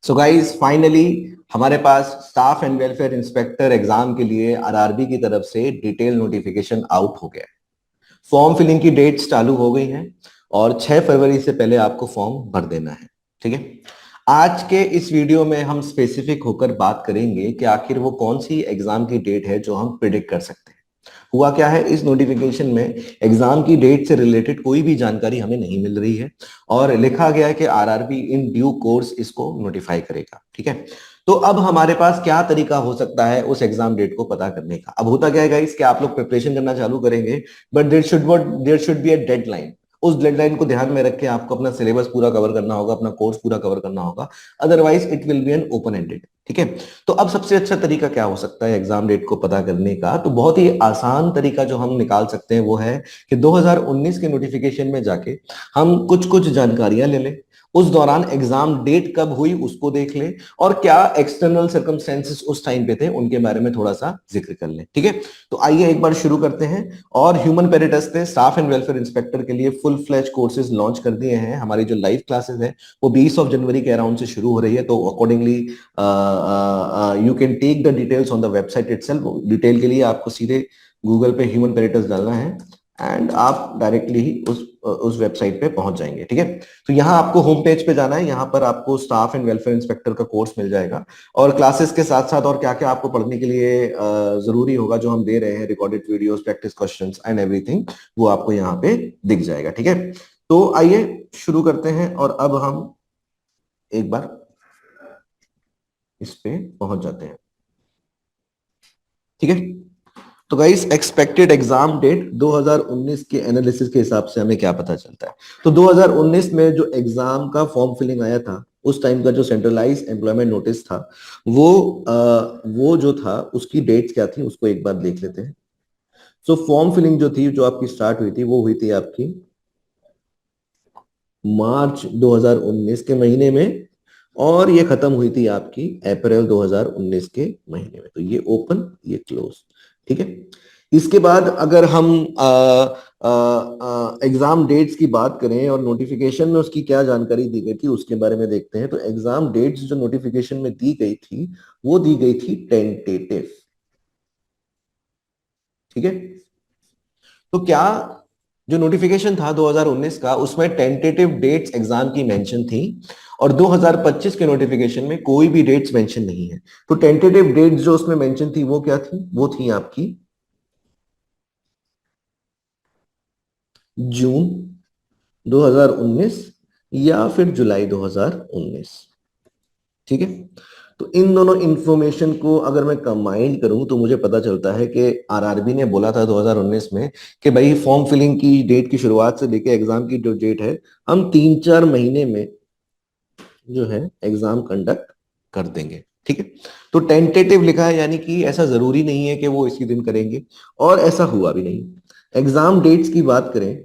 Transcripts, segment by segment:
सो guys finally हमारे पास staff and welfare inspector exam के लिए आरआरबी की तरफ से डिटेल नोटिफिकेशन आउट हो गया है। फॉर्म फिलिंग की डेट्स चालू हो गई हैं और 6 फरवरी से पहले आपको फॉर्म भर देना है। ठीक है। आज के इस वीडियो में हम स्पेसिफिक होकर बात करेंगे कि आखिर वो कौन सी एग्जाम की डेट है जो हम प्रिडिक्ट कर सकते हैं। हुआ क्या है, इस नोटिफिकेशन में एग्जाम की डेट से रिलेटेड कोई भी जानकारी हमें नहीं मिल रही है और लिखा गया है कि आरआरबी इन ड्यू कोर्स इसको नोटिफाई करेगा। ठीक है। तो अब हमारे पास क्या तरीका हो सकता है उस एग्जाम डेट को पता करने का। अब होता क्या है गाइस कि आप लोग प्रिपरेशन करना चालू करेंगे, but there should be a deadline. उस डेडलाइन को ध्यान में रख के आपको अपना सिलेबस पूरा कवर करना होगा, अपना कोर्स पूरा कवर करना होगा, otherwise it will be an open ended. ठीक है। तो अब सबसे अच्छा तरीका क्या हो सकता है एग्जाम डेट को पता करने का? तो बहुत ही आसान तरीका जो हम निकाल सकते हैं वो है कि 2019 के नोटिफिकेशन में जाके हम कुछ कुछ जानकारियां ले लें, उस दौरान एग्जाम डेट कब हुई उसको देख लें और क्या एक्सटर्नल सर्कमस्टेंसेस उस टाइम पे थे उनके बारे में थोड़ा सा जिक्र कर लें। ठीक है। तो आइए एक बार शुरू करते हैं। और ह्यूमन पेरिटस ने स्टाफ एंड वेलफेयर इंस्पेक्टर के लिए फुल फ्लैश कोर्सेज लॉन्च कर दिए हैं। हमारी जो लाइव क्लासेस है वो 20 ऑफ जनवरी के अराउंड से शुरू हो रही है, तो accordingly you can take the details on the website itself. Detail के लिए आपको सीधे गूगल पे ह्यूमन पेरिटस डालना है एंड आप डायरेक्टली ही उस वेबसाइट पे पहुंच जाएंगे। ठीक है। तो यहाँ आपको होम पेज पे जाना है, यहाँ पर आपको स्टाफ एंड वेलफेयर इंस्पेक्टर का कोर्स मिल जाएगा और क्लासेस के साथ साथ और क्या क्या आपको पढ़ने के लिए जरूरी होगा जो हम दे रहे हैं, recorded videos, practice questions and everything, वो आपको यहाँ पे दिख जाएगा। ठीक है। तो आइए शुरू करते हैं और अब हम एक बार इस पे पहुंच जाते हैं। ठीक है। तो गाइस एक्सपेक्टेड एग्जाम डेट 2019 के एनालिसिस के हिसाब से हमें क्या पता चलता है। तो 2019 में जो एग्जाम का फॉर्म फिलिंग आया था उस टाइम का जो सेंट्रलाइज एम्प्लॉयमेंट नोटिस था वो जो था उसकी डेट्स क्या थी उसको एक बार देख लेते हैं। सो फॉर्म फिलिंग जो थी जो आपकी स्टार्ट हुई थी वो हुई थी आपकी मार्च 2019 के महीने में और ये खत्म हुई थी आपकी अप्रैल 2019 के महीने में। तो ये ओपन ये क्लोज। ठीक है। इसके बाद अगर हम एग्जाम डेट्स की बात करें और नोटिफिकेशन में उसकी क्या जानकारी दी गई थी उसके बारे में देखते हैं। तो एग्जाम डेट्स जो नोटिफिकेशन में दी गई थी वो दी गई थी टेंटेटिव। ठीक है। तो क्या जो नोटिफिकेशन था 2019 का उसमें टेंटेटिव डेट्स एग्जाम की मेंशन थी और 2025 के नोटिफिकेशन में कोई भी डेट्स मेंशन नहीं है। तो टेंटेटिव डेट्स जो उसमें मेंशन थी वो क्या थी? वो थी आपकी जून 2019 या फिर जुलाई 2019। ठीक है। तो इन दोनों इंफॉर्मेशन को अगर मैं कंबाइन करूं तो मुझे पता चलता है कि आरआरबी ने बोला था 2019 में कि भाई फॉर्म फिलिंग की डेट की शुरुआत से लेके एग्जाम की जो डेट है हम 3-4 महीने में जो है एग्जाम कंडक्ट कर देंगे। ठीक है। तो टेंटेटिव लिखा है यानी कि ऐसा जरूरी नहीं है कि वो इसी दिन करेंगे और ऐसा हुआ भी नहीं। एग्जाम डेट्स की बात करें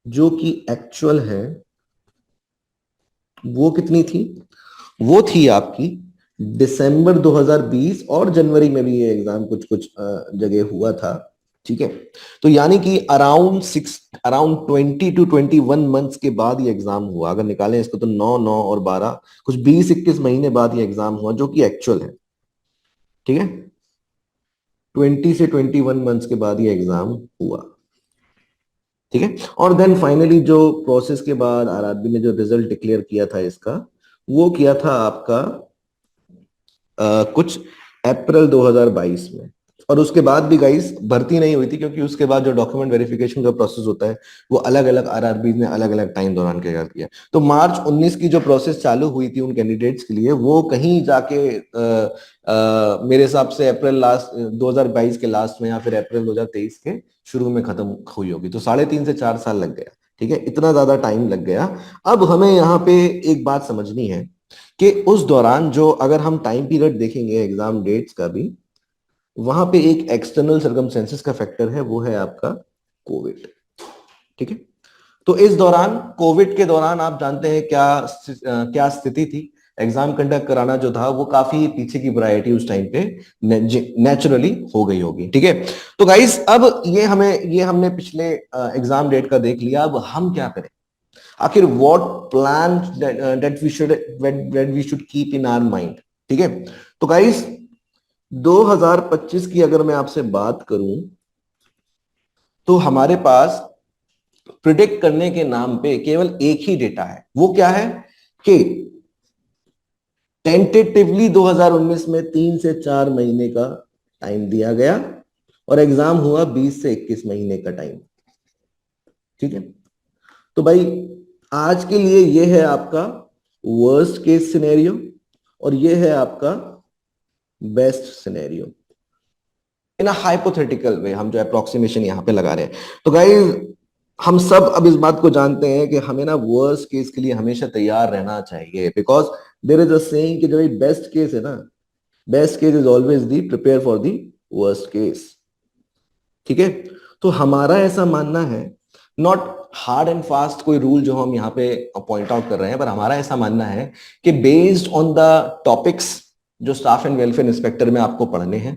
जो कि एक्चुअल है वो कितनी थी? वो थी आपकी दिसंबर 2020 और जनवरी में भी ये एग्जाम कुछ कुछ जगह हुआ था। ठीक है। तो यानी कि अराउंड 20 to 21 मंथ्स के बाद ये एग्जाम हुआ। अगर निकालें इसको तो 9 9 और 12 कुछ 20 21 महीने बाद ये एग्जाम हुआ जो कि एक्चुअल है। ठीक है। 20 से 21 मंथ्स के बाद ये एग्जाम हुआ। ठीक है। और देन फाइनली जो प्रोसेस के बाद आरआरबी ने जो रिजल्ट डिक्लेयर किया था इसका वो किया था आपका कुछ अप्रैल 2022 में। और उसके बाद भी गाइस भर्ती नहीं हुई थी क्योंकि उसके बाद जो डॉक्यूमेंट वेरिफिकेशन का प्रोसेस होता है वो अलग अलग आरआरबी ने अलग अलग टाइम दौरान किया। तो मार्च 19 की जो प्रोसेस चालू हुई थी उन कैंडिडेट्स के लिए वो कहीं जाके मेरे हिसाब से अप्रैल लास्ट 2022 के लास्ट में या फिर अप्रैल 2023 के शुरू में खत्म हुई होगी। तो 3.5 से 4 साल लग गया। ठीक है। इतना ज्यादा टाइम लग गया। अब हमें यहाँ पे एक बात समझनी है कि उस दौरान जो अगर हम टाइम पीरियड देखेंगे एग्जाम डेट्स का भी वहां पे एक एक्सटर्नल सर्कमस्टेंसेस का फैक्टर है वो है आपका कोविड। ठीक है। तो इस दौरान कोविड के दौरान आप जानते हैं क्या स्थिति थी। एग्जाम कंडक्ट कराना जो था वो काफी पीछे की प्रायोरिटी उस टाइम पे नेचुरली हो गई होगी। ठीक है। तो गाइस अब ये हमने पिछले एग्जाम डेट का देख लिया। अब हम क्या करें? आखिर what plan that we should keep in our mind. ठीक है, तो गाइस 2025 की अगर मैं आपसे बात करूं तो हमारे पास प्रिडिक्ट करने के नाम पे केवल एक ही डेटा है। वो क्या है कि टेंटेटिवली 2019 में 3 से 4 महीने का टाइम दिया गया और एग्जाम हुआ 20 से 21 महीने का टाइम। ठीक है, तो भाई आज के लिए ये है आपका वर्स्ट केस सिनेरियो और ये है आपका best scenario in a hypothetical way. हम जो अप्रोक्सीमेशन यहां पे लगा रहे हैं, तो गाइस हम सब अब इस बात को जानते हैं कि हमें ना वर्स्ट केस के लिए हमेशा तैयार रहना चाहिए, because there is a saying कि जो बेस्ट केस है ना, best case is always the prepare for the worst case. ठीक है, तो हमारा ऐसा मानना है, नॉट हार्ड एंड फास्ट कोई रूल जो हम यहाँ पे पॉइंट आउट कर रहे हैं, पर हमारा ऐसा मानना है कि बेस्ड ऑन द टॉपिक्स जो स्टाफ एंड वेलफेयर इंस्पेक्टर में आपको पढ़ने हैं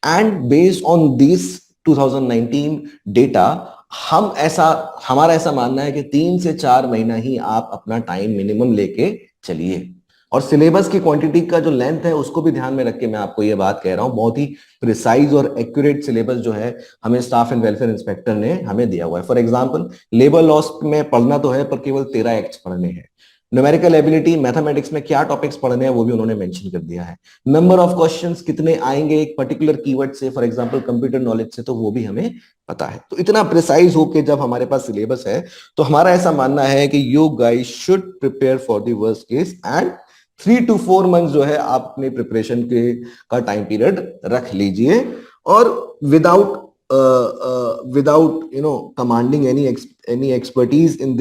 and based on this 2019 data, हम ऐसा हमारा ऐसा मानना है कि 3 से 4 महीना ही आप अपना टाइम मिनिमम लेके चलिए। और सिलेबस की क्वांटिटी का जो लेंथ है उसको भी ध्यान में रख के मैं आपको ये बात कह रहा हूं, बहुत ही प्रिसाइज और एक्यूरेट सिलेबस जो है हमें स्टाफ एंड वेलफेयर इंस्पेक्टर ने हमें दिया हुआ है। फॉर एग्जांपल लेबर लॉस में पढ़ना तो है पर केवल 13 एक्ट्स पढ़ने हैं। न्यूमेरिकल एबिलिटी मैथमेटिक्स में क्या टॉपिक्स पढ़ने हैं वो भी उन्होंने मेंशन कर दिया है। नंबर ऑफ क्वेश्चंस कितने आएंगे एक पर्टिकुलर कीवर्ड से, फॉर एग्जांपल कंप्यूटर नॉलेज से, तो वो भी हमें पता है। तो इतना प्रिसाइज होके जब हमारे पास सिलेबस है तो हमारा ऐसा मानना है कि you guys should prepare for the worst case and 3 to 4 month जो है आप अपने प्रिपरेशन के का टाइम पीरियड रख लीजिए। और without commanding any expertise in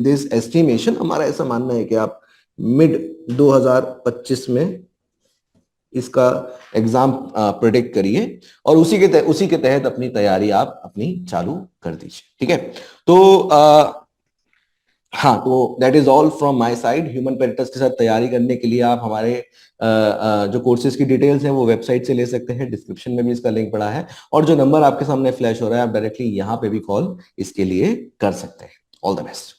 this estimation, हमारा ऐसा मानना है कि आप मिड 2025 में इसका एग्जाम प्रिडिक्ट करिए और उसी के तहत अपनी तैयारी आप अपनी चालू कर दीजिए। ठीक है, तो हाँ, तो that is all from my side. ह्यूमन पेरिटस के साथ तैयारी करने के लिए आप हमारे जो कोर्सेज की डिटेल्स हैं वो वेबसाइट से ले सकते हैं, डिस्क्रिप्शन में भी इसका लिंक पड़ा है और जो नंबर आपके सामने फ्लैश हो रहा है आप डायरेक्टली यहाँ पे भी कॉल इसके लिए कर सकते हैं। All the best.